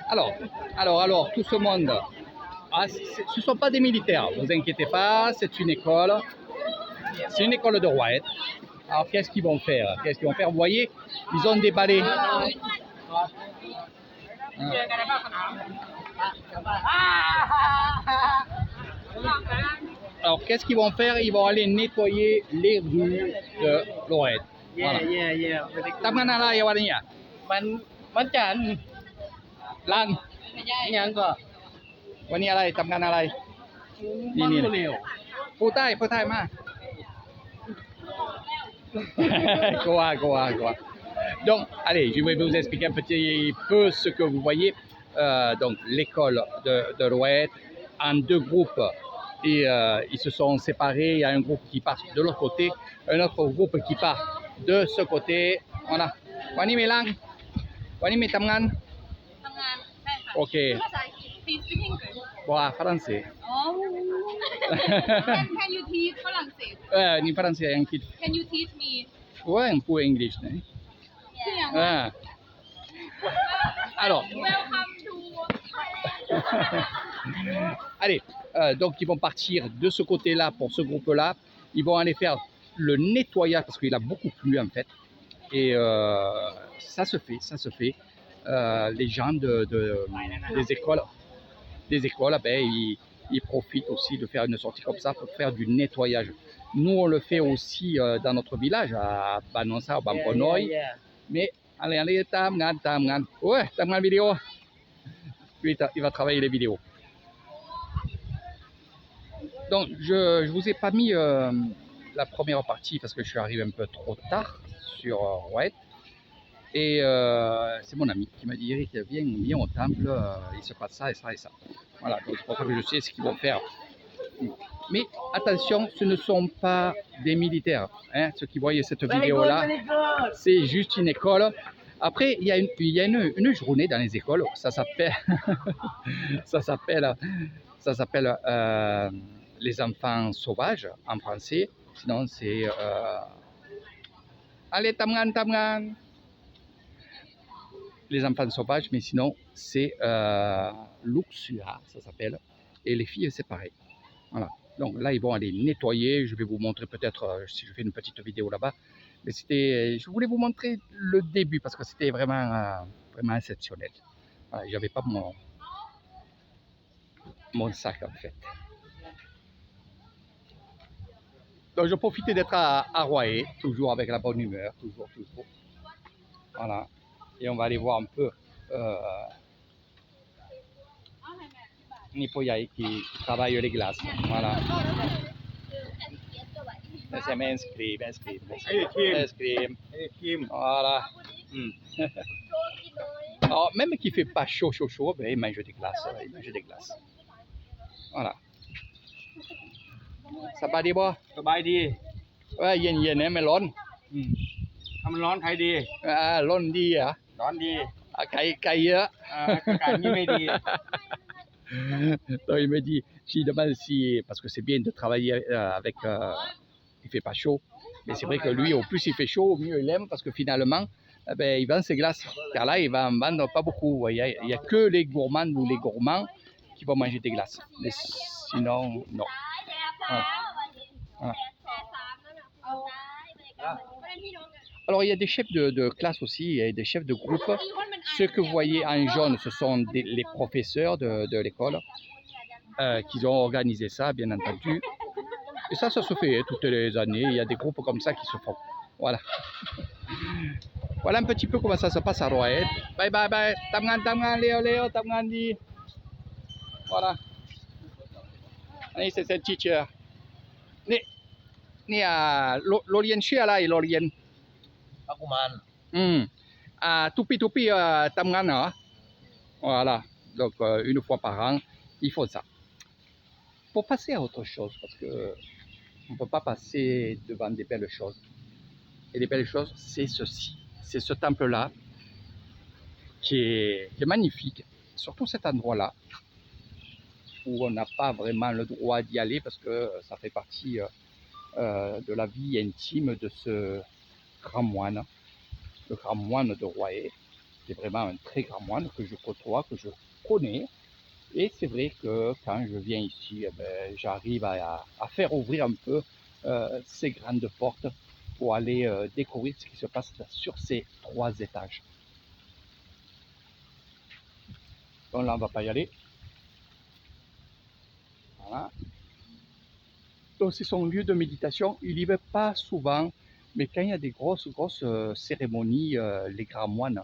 Alors, tout ce monde, ce ne sont pas des militaires, ne vous inquiétez pas, c'est une école de Rouaët. Alors, qu'est-ce qu'ils vont faire? Vous voyez, ils ont des balais. Alors, qu'est-ce qu'ils vont faire? Ils vont aller nettoyer les rues de Rouaët. Voilà. Tamananอะไรวันนี้มันจันทร์ ล้าง ยังก็ วันนี้อะไรทำงานอะไร มันเร็ว พูดใต้มา Quoi. Donc, allez, je vais vous expliquer un petit peu ce que vous voyez. Donc, l'école de Rouaët en deux groupes. Et ils se sont séparés. Il y a un groupe qui part de l'autre côté, un autre groupe qui part de ce côté. Voilà. Wani Melang. Wani Metamgan. Ok. Bon, français. Can you teach ฝรั่งเศส Ni français, yang kit. Can you teach me Ouais, un peu English. Né? Alors. Welcome to Allez, donc ils vont partir de ce côté-là pour ce groupe-là. Ils vont aller faire le nettoyage parce qu'il a beaucoup plu en fait. Et ça se fait. Les gens des écoles, ben, ils profitent aussi de faire une sortie comme ça pour faire du nettoyage. Nous, on le fait aussi dans notre village, à Banonsa, au Bamponoy. Mais allez, Tamgan. Ouais, Tamgan vidéo. Lui, il va travailler les vidéos. Donc, je vous ai pas mis la première partie parce que je suis arrivé un peu trop tard sur Rouaët. Et c'est mon ami qui m'a dit, Eric, viens au temple, il se passe ça et ça et ça. Voilà, donc c'est pour ça que je sais ce qu'ils vont faire. Mais attention, ce ne sont pas des militaires. Hein, ceux qui voient cette vidéo-là, c'est juste une école. Après, il y a une journée dans les écoles, ça s'appelle les enfants sauvages en français. Sinon, c'est allez, Tamgan. Les enfants sauvages, mais sinon, c'est Luxua, ça s'appelle. Et les filles, c'est pareil. Voilà. Donc là, ils vont aller nettoyer. Je vais vous montrer peut-être si je fais une petite vidéo là-bas. Mais je voulais vous montrer le début parce que c'était vraiment exceptionnel. Voilà, j'avais pas mon sac en fait. Donc je profitais d'être à Rouaët, toujours avec la bonne humeur, toujours. Voilà. Et on va aller voir un peu Nipoyai qui travaille les glaces. Voilà. C'est inscrit. Voilà. Alors, même qu'il ne fait pas chaud, ben, il mange des glaces. Voilà. Ça va dire quoi? สบายดี Ouais, yen, mais l'on. ทำมันร้อนใครดี L'on dit, hein. ร้อนดี Caille. อากาศนี่ไม่ดี Donc, il me dit, je lui demande si, parce que c'est bien de travailler avec, il fait pas chaud, mais c'est vrai que lui, au plus il fait chaud, au mieux il aime, parce que finalement, ben, il vend ses glaces, car là, il va en vendre pas beaucoup. Il n'y a que les gourmands ou les gourmands qui vont manger des glaces, mais sinon, non. Voilà. Alors, il y a des chefs de classe aussi et des chefs de groupe. Ceux que vous voyez en jaune, ce sont les professeurs de l'école qui ont organisé ça, bien entendu. Et ça se fait toutes les années. Il y a des groupes comme ça qui se font. Voilà. Voilà un petit peu comment ça se passe à Rouaët. Bye. Tamgan, Léo, Tamgan dit. Voilà. Allez, c'est cette teacher. Ni à l'Orient Chia là et l'Orient. พระกุมาร Toupi Tamgan, hein. Voilà. Donc une fois par an, ils font ça. Pour passer à autre chose, parce que on ne peut pas passer devant des belles choses. Et les belles choses, c'est ceci. C'est ce temple-là qui est magnifique. Surtout cet endroit-là, où on n'a pas vraiment le droit d'y aller parce que ça fait partie de la vie intime de ce grand moine. le grand moine de Royer. C'est vraiment un très grand moine que je côtoie, que je connais. Et c'est vrai que quand je viens ici, j'arrive à faire ouvrir un peu ces grandes portes pour aller découvrir ce qui se passe sur ces 3 étages. Donc là, on ne va pas y aller. Voilà. Donc c'est son lieu de méditation. Il n'y va pas souvent, mais quand il y a des grosses cérémonies, les grands moines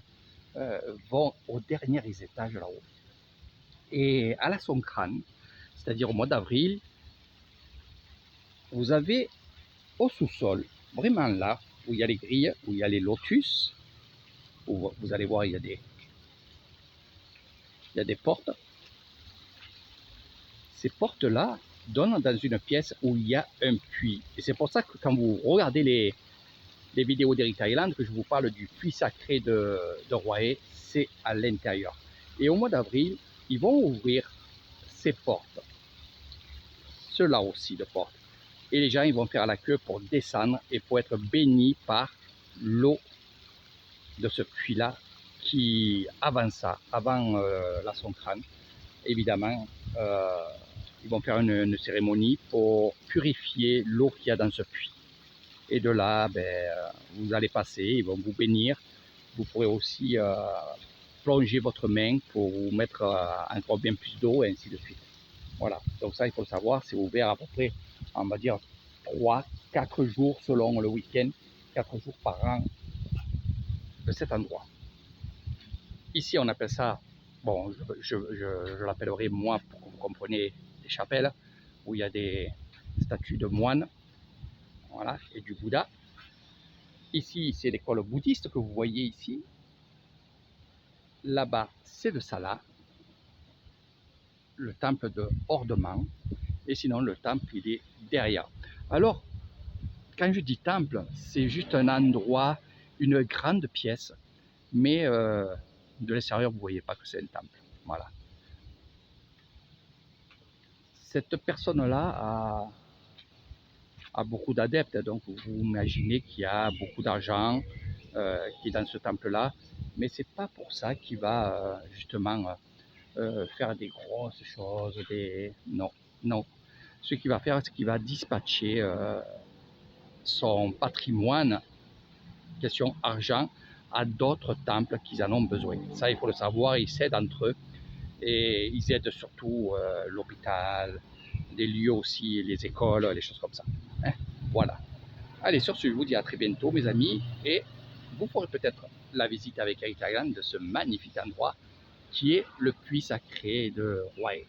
vont aux derniers étages là-haut. Et à la Songkran, c'est-à-dire au mois d'avril, vous avez au sous-sol, vraiment là, où il y a les grilles, où il y a les lotus, où vous allez voir, il y a des portes. Ces portes-là donnent dans une pièce où il y a un puits. Et c'est pour ça que quand vous regardez les vidéos d'Eric Thailand, que je vous parle du puits sacré de Royer, c'est à l'intérieur. Et au mois d'avril, ils vont ouvrir ces portes. Ceux-là aussi de portes. Et les gens, ils vont faire la queue pour descendre et pour être bénis par l'eau de ce puits-là qui, avant ça, avant la Songkran, évidemment, ils vont faire une cérémonie pour purifier l'eau qu'il y a dans ce puits. Et de là, vous allez passer, ils vont vous bénir. Vous pourrez aussi plonger votre main pour vous mettre encore bien plus d'eau et ainsi de suite. Voilà, donc ça il faut le savoir, c'est ouvert à peu près, on va dire, 3-4 jours selon le week-end, 4 jours par an de cet endroit. Ici on appelle ça, bon je l'appellerai moi pour que vous compreniez, des chapelles, où il y a des statues de moines, voilà, et du Bouddha. Ici c'est l'école bouddhiste que vous voyez ici. Là-bas c'est le Sala, le temple de Hordement, et sinon le temple il est derrière. Alors quand je dis temple, c'est juste un endroit, une grande pièce, mais de l'extérieur vous ne voyez pas que c'est un temple. Voilà. Cette personne-là a beaucoup d'adeptes, donc vous imaginez qu'il y a beaucoup d'argent qui est dans ce temple-là, mais c'est pas pour ça qu'il va justement faire des grosses choses, non, non. Ce qu'il va faire, c'est qu'il va dispatcher son patrimoine, question argent, à d'autres temples qui en ont besoin. Ça, il faut le savoir, ils s'aident entre eux et ils aident surtout l'hôpital, les lieux aussi, les écoles, les choses comme ça. Hein, voilà. Allez, sur ce, je vous dis à très bientôt, mes amis, et vous ferez peut-être la visite avec Eric Thailand de ce magnifique endroit qui est le puits sacré de Royer.